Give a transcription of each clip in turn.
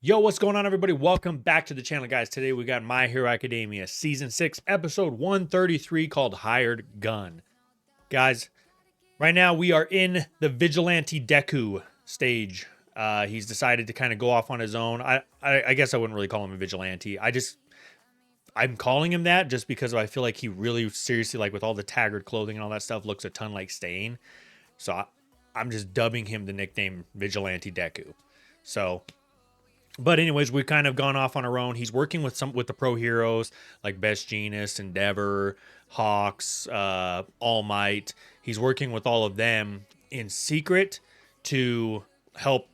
Yo, what's going on, everybody? Welcome back to the channel, guys. Today we got My Hero Academia Season 6, Episode 133, called Hired Gun. Guys, right now we are in the Vigilante Deku stage. He's decided to kind of go off on his own. I guess I wouldn't really call him a vigilante. I'm calling him that just because I feel like he really seriously, like with all the Taggart clothing and all that stuff, looks a ton like Stain. So I'm just dubbing him the nickname Vigilante Deku. So... But anyways, we've kind of gone off on our own. He's working with the pro heroes like Best Jeanist, Endeavor, Hawks, All Might. He's working with all of them in secret to help,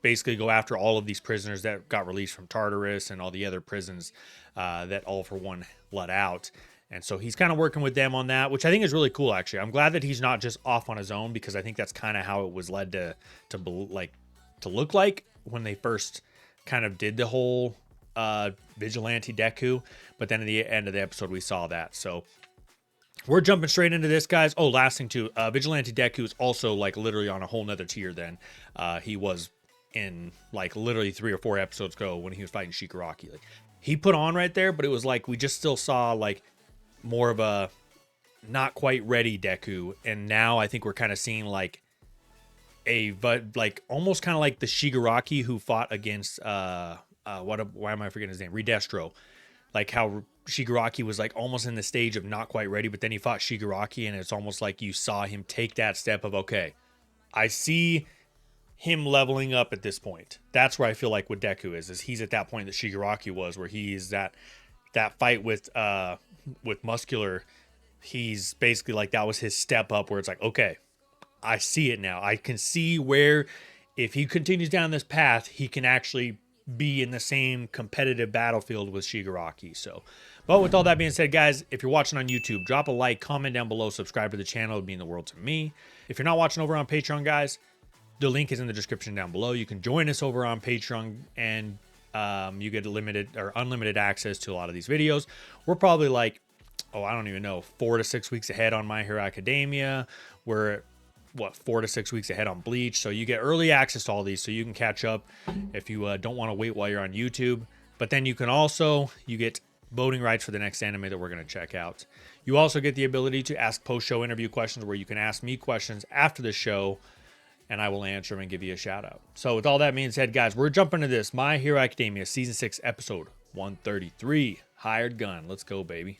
basically go after all of these prisoners that got released from Tartarus and all the other prisons that All For One let out. And so he's kind of working with them on that, which I think is really cool, actually. I'm glad that he's not just off on his own, because I think that's kind of how it was led to look like when they first kind of did the whole Vigilante Deku, but then at the end of the episode we saw that. So we're jumping straight into this, guys. Oh, last thing too, Vigilante Deku is also like literally on a whole nother tier than he was in like literally 3 or 4 episodes ago when he was fighting Shigaraki. Like, he put on right there, but it was like we just still saw like more of a not quite ready Deku, and now I think we're kind of seeing like almost kind of like the Shigaraki who fought against why am I forgetting his name? Redestro. Like how Shigaraki was like almost in the stage of not quite ready, but then he fought Shigaraki, and it's almost like you saw him take that step of, okay, I see him leveling up at this point. That's where I feel like what Deku is he's at that point that Shigaraki was, where he's that fight with Muscular. He's basically like, that was his step up where it's like, okay, I see it now. I can see where if he continues down this path, he can actually be in the same competitive battlefield with Shigaraki. So, but with all that being said, guys, if you're watching on YouTube, drop a like, comment down below, subscribe to the channel. It would mean the world to me. If you're not watching over on Patreon, guys, the link is in the description down below. You can join us over on Patreon, and you get limited or unlimited access to a lot of these videos. We're probably like, I don't even know, 4 to 6 weeks ahead on My Hero Academia. We're 4 to 6 weeks ahead on Bleach, so you get early access to all these, so you can catch up if you don't want to wait while you're on YouTube. But then you get voting rights for the next anime that we're going to check out. You also get the ability to ask post-show interview questions, where you can ask me questions after the show, and I will answer them and give you a shout out. So with all that being said, guys, we're jumping into this My Hero Academia Season 6, Episode 133, Hired Gun. Let's go, baby.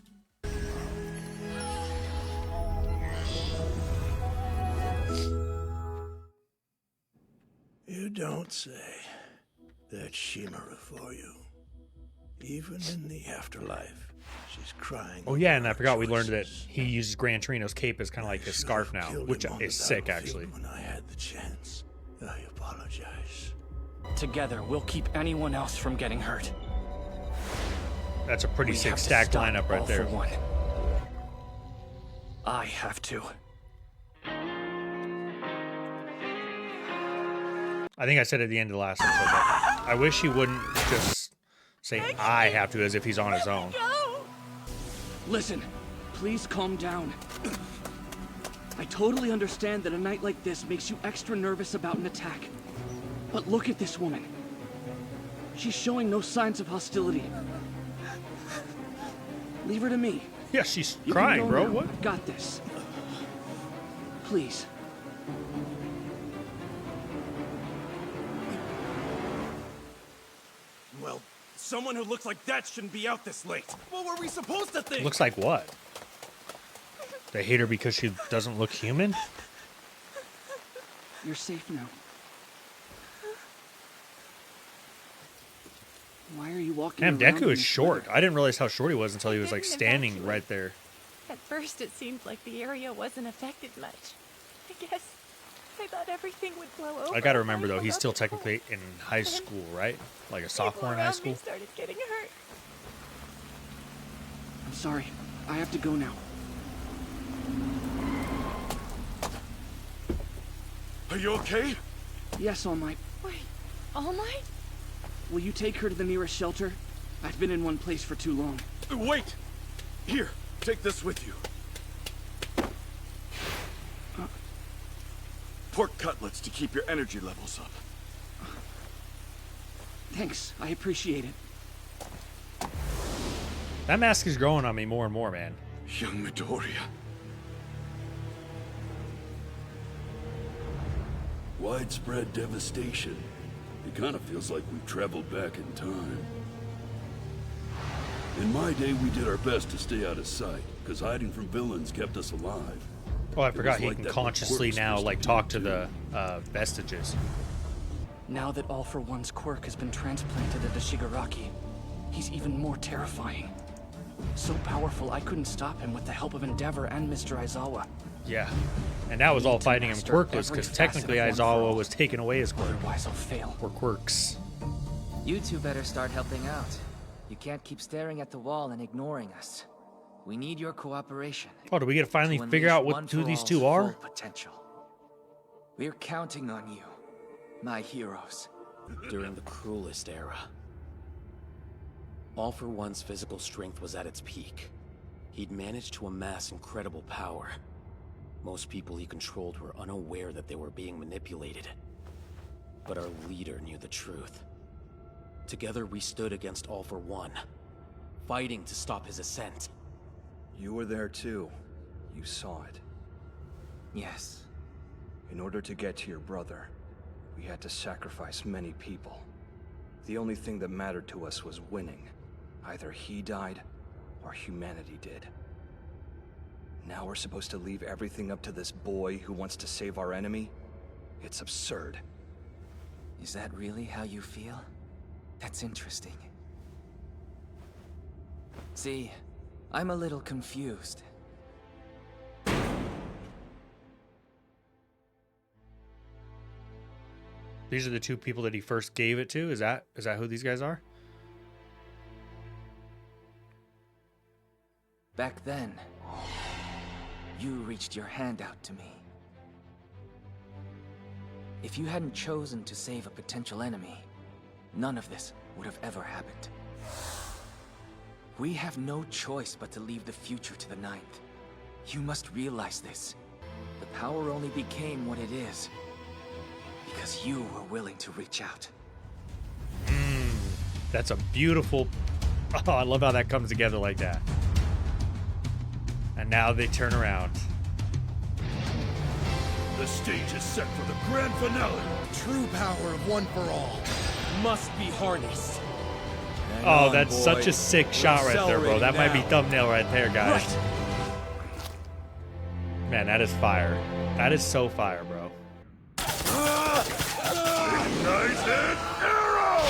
You don't say. That's Shimura for you. Even in the afterlife, she's crying. Oh yeah, and I forgot we learned that he uses Gran Torino's cape as kind of like his scarf now, which is sick, actually. When I had the chance, I apologize. Together, we'll keep anyone else from getting hurt. That's a pretty sick stacked lineup right there. All For One. I have to. I think I said at the end of the last episode, but I wish he wouldn't just say I have to as if he's on his own. Listen, please calm down. I totally understand that a night like this makes you extra nervous about an attack. But look at this woman. She's showing no signs of hostility. Leave her to me. Yeah, she's crying, bro. Now. What? I've got this. Please. Well, someone who looks like that shouldn't be out this late. What were we supposed to think? Looks like what? They hate her because she doesn't look human? You're safe now. Why are you walking Damn, around Deku is in short. sweater? I didn't realize how short he was until he was like standing right there. At first, it seemed like the area wasn't affected much. I guess I thought everything would blow over. I gotta remember though, he's still technically in high school, right? Like a sophomore in high school. Started getting hurt. I'm sorry. I have to go now. Are you okay? Yes, All Might. Wait, All Might? Will you take her to the nearest shelter? I've been in one place for too long. Wait! Here, take this with you. Pork cutlets to keep your energy levels up. Thanks, I appreciate it. That mask is growing on me more and more, man. Young Midoriya. Widespread devastation. It kind of feels like we've traveled back in time. In my day, we did our best to stay out of sight, because hiding from villains kept us alive. Oh, I It forgot was he like can that consciously quirk's now, supposed like, to talk do, to the vestiges. Now that All for One's quirk has been transplanted into Shigaraki, he's even more terrifying. So powerful, I couldn't stop him with the help of Endeavor and Mr. Aizawa. Yeah. And that was all to fighting him master quirkless, every because facet technically of One for Aizawa All. was taking away his quirk. Otherwise, I'll fail. Or quirks. You two better start helping out. You can't keep staring at the wall and ignoring us. We need your cooperation. Oh, do we get to finally to figure out unleash what One who for these All's two are? full potential. We're counting on you, my heroes. During the cruelest era, All for One's physical strength was at its peak. He'd managed to amass incredible power. Most people he controlled were unaware that they were being manipulated. But our leader knew the truth. Together we stood against All for One, fighting to stop his ascent. You were there too. You saw it. Yes. In order to get to your brother, we had to sacrifice many people. The only thing that mattered to us was winning. Either he died, or humanity did. Now we're supposed to leave everything up to this boy who wants to save our enemy? It's absurd. Is that really how you feel? That's interesting. See, I'm a little confused. These are the two people that he first gave it to? Is that who these guys are? Back then, you reached your hand out to me. If you hadn't chosen to save a potential enemy, none of this would have ever happened. We have no choice but to leave the future to the Ninth. You must realize this. The power only became what it is because you were willing to reach out. That's a beautiful... Oh, I love how that comes together like that. And now they turn around. The stage is set for the grand finale. True power of One for All must be harnessed. Oh, that's such a sick shot right there, bro. That might be thumbnail right there, guys. Right. Man, that is fire. That is so fire, bro. Ignited arrow!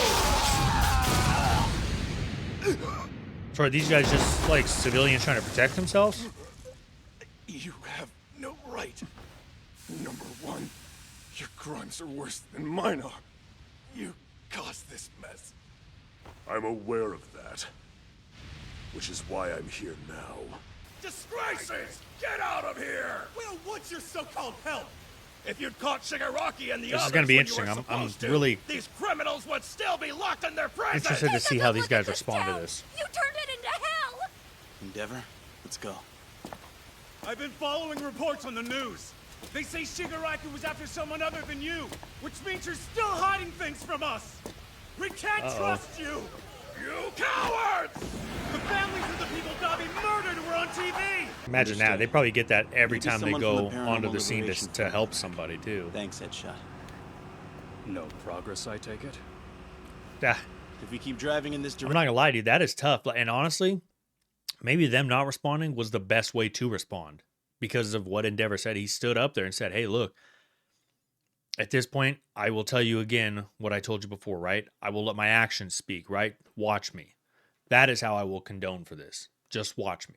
So are these guys just like civilians trying to protect themselves? You have no right. Number one, your crimes are worse than mine are. You caused this mess. I'm aware of that. Which is why I'm here now. Disgraces! Get out of here! Well, what's your so-called help? If you'd caught Shigaraki and the This is others gonna be when you interesting. were I'm supposed to, really these criminals would still be locked in their prison. interested to see how these guys respond to this. You turned it into hell! Endeavor, let's go. I've been following reports on the news. They say Shigaraki was after someone other than you, which means you're still hiding things from us. We can't trust you. You cowards! The families of the people Dabi murdered were on TV. Imagine that. They probably get that every Maybe time they someone go from the onto Paranormal the scene Liberation to help somebody too. Thanks, Headshot. No progress, I take it? Ah, If we keep driving in this I'm direction, not gonna lie, dude. That is tough. And honestly, maybe them not responding was the best way to respond because of what Endeavor said. He stood up there and said, "Hey, look. At this point, I will tell you again what I told you before, right? I will let my actions speak, right? Watch me. That is how I will condone for this. Just watch me."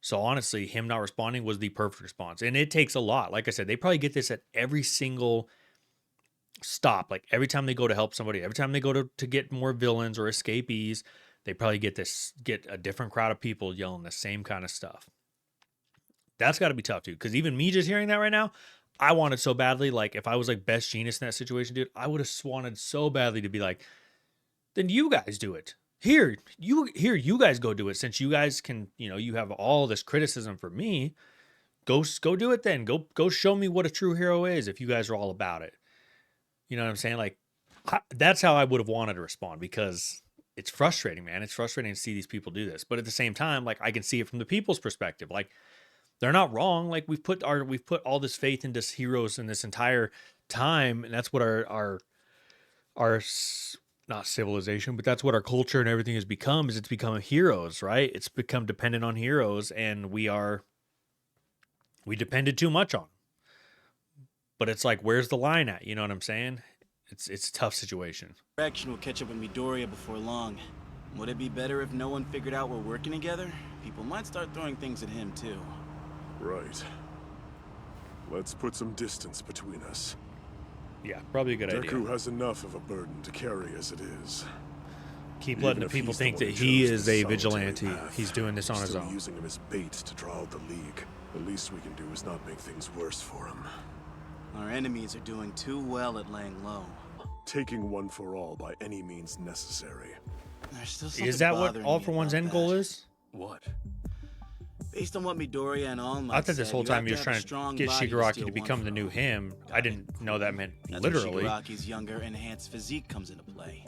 So honestly, him not responding was the perfect response. And it takes a lot. Like I said, they probably get this at every single stop. Like every time they go to help somebody, every time they go to get more villains or escapees, they probably get a different crowd of people yelling the same kind of stuff. That's got to be tough, dude. Because even me just hearing that right now, I wanted so badly. Like if I was like Best Genius in that situation, dude, I would have wanted so badly to be like, then you guys do it. Here, you guys go do it. Since you guys can, you have all this criticism for me. Go do it then. Go show me what a true hero is if you guys are all about it. You know what I'm saying? Like, That's how I would have wanted to respond, because it's frustrating, man. It's frustrating to see these people do this. But at the same time, like, I can see it from the people's perspective. Like, they're not wrong. Like, we've put all this faith into heroes in this entire time, and that's what not civilization, but that's what our culture and everything has become. Is it's become heroes, right? It's become dependent on heroes, and we depended too much on 'em. But it's like, where's the line at? You know what I'm saying? It's a tough situation. Action will catch up with Midoriya before long. Would it be better if no one figured out we're working together? People might start throwing things at him too. Right. Let's put some distance between us. Yeah, probably a good idea. Deku has enough of a burden to carry as it is. Keep Even letting the if people he's the think one that who he chose is the a solitary vigilante. path, He's doing this on his still own. using him as bait to draw out the League. The least we can do is not make things worse for him. Our enemies are doing too well at laying low. Taking one for all by any means necessary. There's still something Is that what bothering All me for One's about end goal that. is? What? Based on what Midoriya and All Might I thought this said, whole you time have he was to have trying a strong to get body Shigaraki steal to one become for the new all. him. I didn't know that meant That's literally. where Shigaraki's younger, enhanced physique comes into play.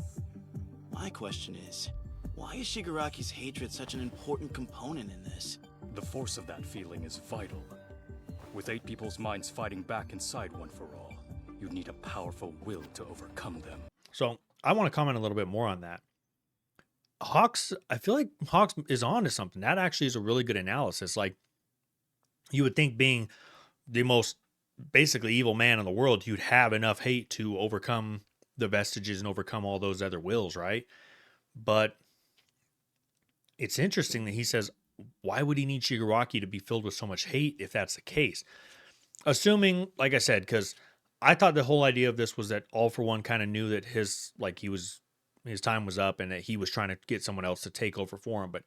My question is, why is Shigaraki's hatred such an important component in this? The force of that feeling is vital. With 8 people's minds fighting back inside One for All, you need a powerful will to overcome them. So I want to comment a little bit more on that. Hawks, I feel like Hawks is on to something. That actually is a really good analysis. Like, you would think, being the most basically evil man in the world, you'd have enough hate to overcome the vestiges and overcome all those other wills, right? But it's interesting that he says, why would he need Shigaraki to be filled with so much hate if that's the case? Assuming, like I said, because I thought the whole idea of this was that All for One kind of knew that his time was up and that he was trying to get someone else to take over for him. But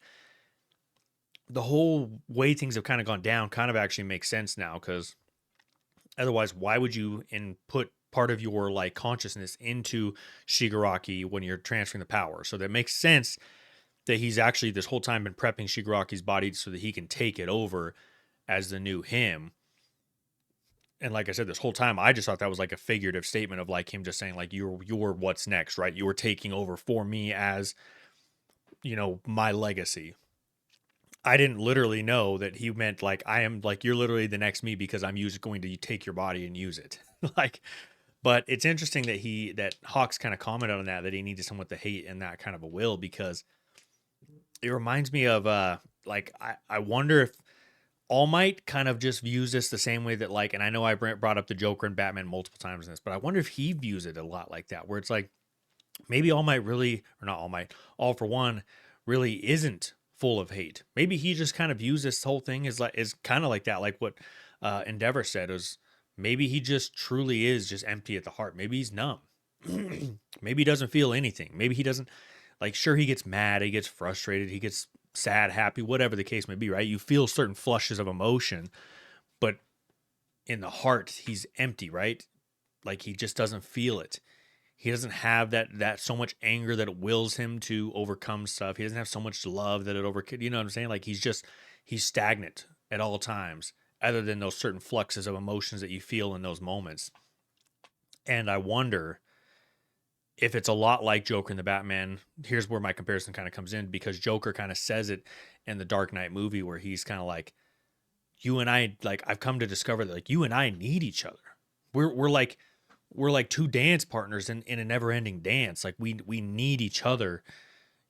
the whole way things have kind of gone down kind of actually makes sense now, because otherwise, why would you put part of your like consciousness into Shigaraki when you're transferring the power? So that makes sense that he's actually this whole time been prepping Shigaraki's body so that he can take it over as the new him. And like I said, this whole time, I just thought that was like a figurative statement of like him just saying like, you're what's next, right? You're taking over for me as, you know, my legacy. I didn't literally know that he meant like, I am like, you're literally the next me because I'm going to take your body and use it. Like, but it's interesting that Hawks kind of commented on that he needed someone with the hate and that kind of a will, because it reminds me of like, I wonder if All Might kind of just views this the same way that like, and I know I brought up the Joker and Batman multiple times in this, but I wonder if he views it a lot like that, where it's like, maybe All Might really, or not All Might, All for One really isn't full of hate. Maybe he just kind of views this whole thing as kind of like that, like what Endeavor said, is maybe he just truly is just empty at the heart. Maybe he's numb. Maybe he doesn't feel anything. Maybe he doesn't, like, sure, he gets mad, he gets frustrated, he gets sad, happy, whatever the case may be, right? You feel certain flushes of emotion, but in the heart, he's empty, right? Like, he just doesn't feel it. He doesn't have that so much anger that it wills him to overcome stuff. He doesn't have so much love that it you know what I'm saying? Like, he's stagnant at all times, other than those certain fluxes of emotions that you feel in those moments. And I wonder if it's a lot like Joker in the Batman. Here's where my comparison kind of comes in, because Joker kind of says it in the Dark Knight movie, where he's kind of like, you and I, like, I've come to discover that like you and I need each other. We're like two dance partners in a never ending dance. Like we need each other,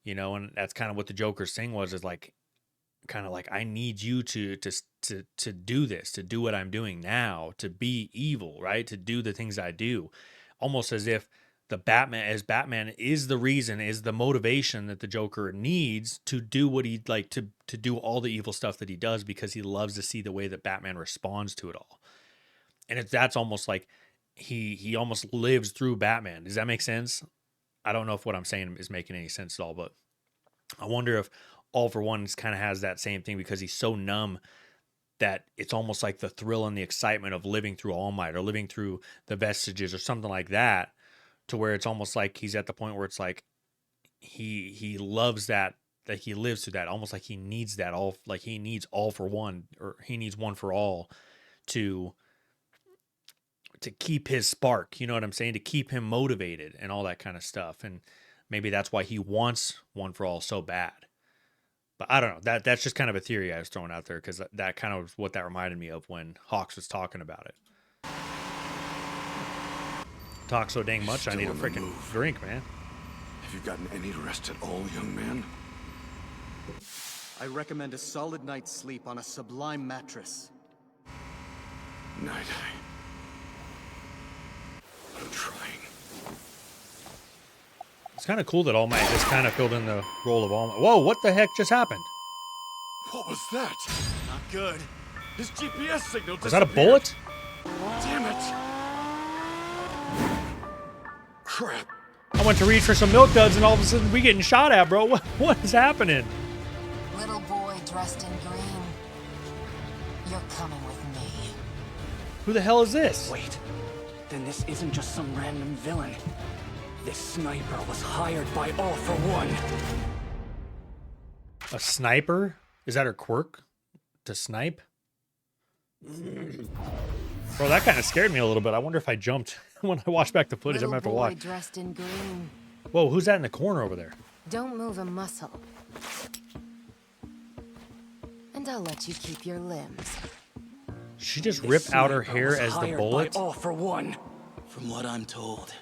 you know, and that's kind of what the Joker's thing was, is like, kind of like, I need you to do this, to do what I'm doing now, to be evil, right? To do the things I do, almost as if Batman is the reason, is the motivation that the Joker needs to do what he like to do all the evil stuff that he does, because he loves to see the way that Batman responds to it all. And that's almost like he almost lives through Batman. Does that make sense? I don't know if what I'm saying is making any sense at all, but I wonder if All for One kind of has that same thing, because he's so numb that it's almost like the thrill and the excitement of living through All Might or living through the Vestiges or something like that, to where it's almost like he's at the point where it's like he loves that he lives through that, almost like he needs that all, like he needs All for One, or he needs One for All to keep his spark, you know what I'm saying? To keep him motivated and all that kind of stuff. And maybe that's why he wants One for All so bad. But I don't know. That's just kind of a theory I was throwing out there because that kind of was what that reminded me of when Hawks was talking about it. Talk so dang much, I need a freaking drink, man. Have you gotten any rest at all, young man? I recommend a solid night's sleep on a sublime mattress. Night. I'm trying. It's kind of cool that All Might just kind of filled in the role of All Might. Whoa, what the heck just happened? What was that? Not good. His GPS signal disappeared. Was that a bullet? Damn it! Crap. I went to reach for some milk duds and all of a sudden we getting shot at, bro. What is happening? Little boy dressed in green. You're coming with me. Who the hell is this? Wait, then this isn't just some random villain. This sniper was hired by All for One. A sniper? Is that her quirk? To snipe? Bro, that kind of scared me a little bit. I wonder if I jumped when I watched back the footage. I'm gonna have to watch. Dressed in green. Whoa, who's that in the corner over there? Don't move a muscle. And I'll let you keep your limbs. She just ripped out her hair as the bullet? All for One. From what I'm told,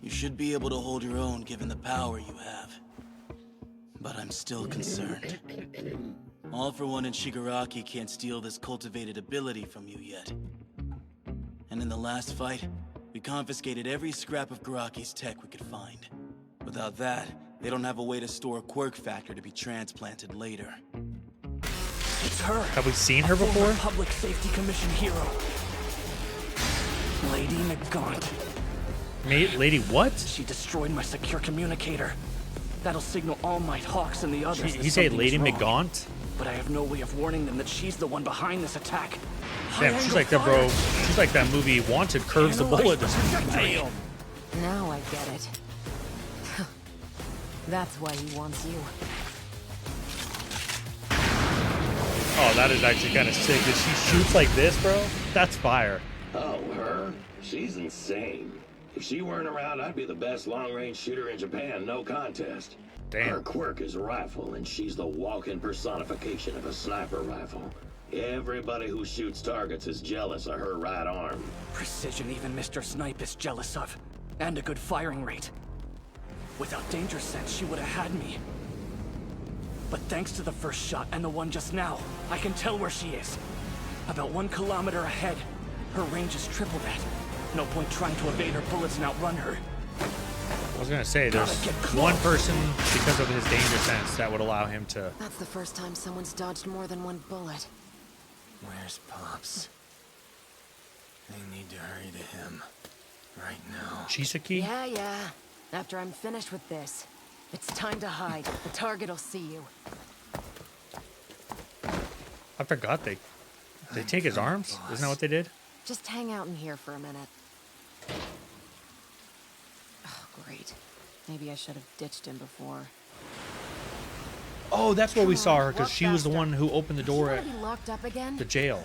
you should be able to hold your own given the power you have. But I'm still concerned. All for One and Shigaraki can't steal this cultivated ability from you yet. And in the last fight, we confiscated every scrap of Garaki's tech we could find. Without that, they don't have a way to store a quirk factor to be transplanted later. It's her. Have we seen her before? Former Public Safety Commission hero. Lady McGaunt. Lady what? She destroyed my secure communicator. That'll signal All Might, Hawks, and the others. You say Lady McGaunt? But I have no way of warning them that she's the one behind this attack. Damn, she's like that, bro. She's like that movie Wanted, curves the bullet. Damn. Now I get it. That's why he wants you. Oh, that is actually kind of sick. That she shoots like this, bro? That's fire. Oh, her? She's insane. If she weren't around, I'd be the best long-range shooter in Japan, no contest. Damn. Her quirk is rifle, and she's the walking personification of a sniper rifle. Everybody who shoots targets is jealous of her right arm. Precision even Mr. Snipe is jealous of. And a good firing rate. Without danger sense, she would have had me. But thanks to the first shot and the one just now, I can tell where she is. About 1 kilometer ahead. Her range is triple that. No point trying to evade her bullets and outrun her. I was gonna say, there's one person, because of his danger sense, that would allow him to... That's the first time someone's dodged more than one bullet. Where's Pops? They need to hurry to him. Right now. Chisaki? Yeah. After I'm finished with this, it's time to hide. The target'll see you. I forgot they take his arms? Isn't that what they did? Just hang out in here for a minute. Oh, great. Maybe I should have ditched him before. Oh, that's where we saw her, because she was the one who opened the door at Be locked up again? the jail.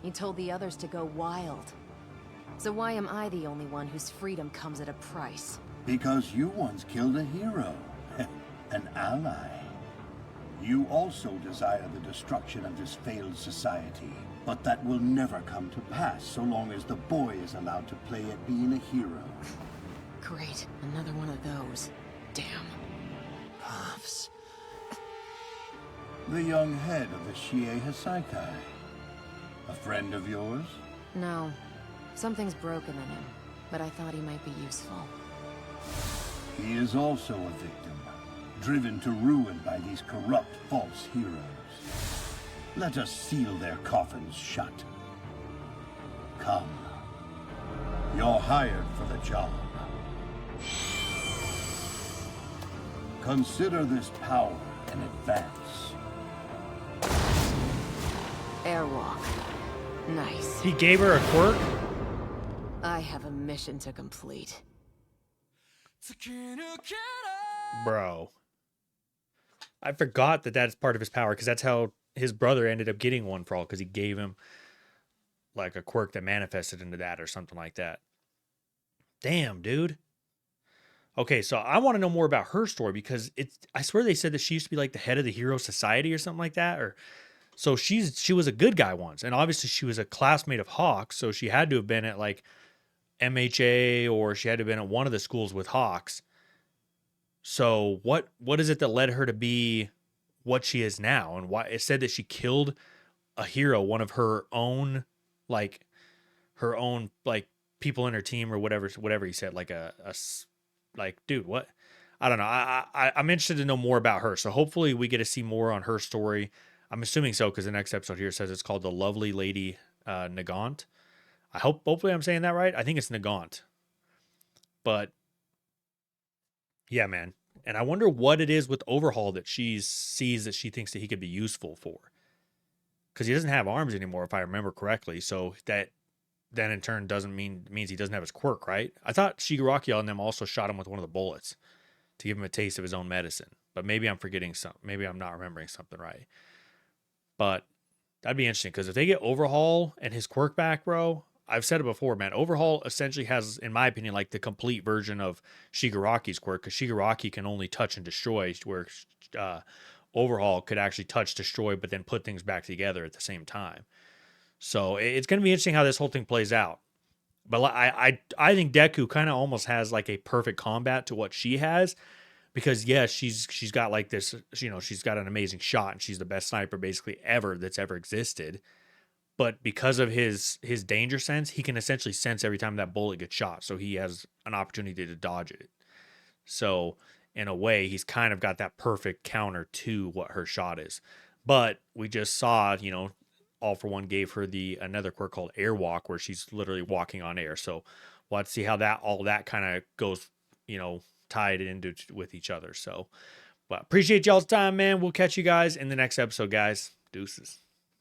He told the others to go wild. So why am I the only one whose freedom comes at a price? Because you once killed a hero, an ally. You also desire the destruction of this failed society, but that will never come to pass so long as the boy is allowed to play at being a hero. Great, another one of those. Damn. Pops. The young head of the Shie Hasaikai. A friend of yours? No. Something's broken in him, but I thought he might be useful. He is also a victim, driven to ruin by these corrupt false heroes. Let us seal their coffins shut. Come. You're hired for the job. Consider this power an advance. Airwalk. Nice. He gave her a quirk? I have a mission to complete. Bro. I forgot that that's part of his power, because that's how his brother ended up getting One for All, because he gave him like a quirk that manifested into that or something like that. Damn, dude. Okay, so I want to know more about her story because I swear they said that she used to be like the head of the Hero Society or something like that. Or so she was a good guy once, and obviously she was a classmate of Hawks, so she had to have been at like MHA, or she had to have been at one of the schools with Hawks. So what is it that led her to be what she is now? And why it said that she killed a hero, one of her own like people in her team or whatever he said, like like, dude, what? I don't know. I'm interested to know more about her. So hopefully we get to see more on her story. I'm assuming so, because the next episode here says it's called The Lovely Lady Nagant. Hopefully I'm saying that right. I think it's Nagant. But yeah, man. And I wonder what it is with Overhaul that she sees that she thinks that he could be useful for. Because he doesn't have arms anymore, if I remember correctly. So that then in turn means he doesn't have his quirk, right? I thought Shigaraki and them also shot him with one of the bullets to give him a taste of his own medicine. But maybe I'm forgetting something. Maybe I'm not remembering something right. But that'd be interesting, because if they get Overhaul and his quirk back, bro, I've said it before, man. Overhaul essentially has, in my opinion, like the complete version of Shigaraki's quirk, because Shigaraki can only touch and destroy, where Overhaul could actually touch, destroy, but then put things back together at the same time. So it's going to be interesting how this whole thing plays out. But I think Deku kind of almost has like a perfect combat to what she has, because yes, she's got like this, she's got an amazing shot, and she's the best sniper basically ever that's ever existed. But because of his danger sense, he can essentially sense every time that bullet gets shot, so he has an opportunity to dodge it. So in a way, he's kind of got that perfect counter to what her shot is. But we just saw, All For One gave her another quirk called Airwalk, where she's literally walking on air. So we'll have to see how all that kind of goes, tied into with each other. So, but appreciate y'all's time, man. We'll catch you guys in the next episode, guys. Deuces.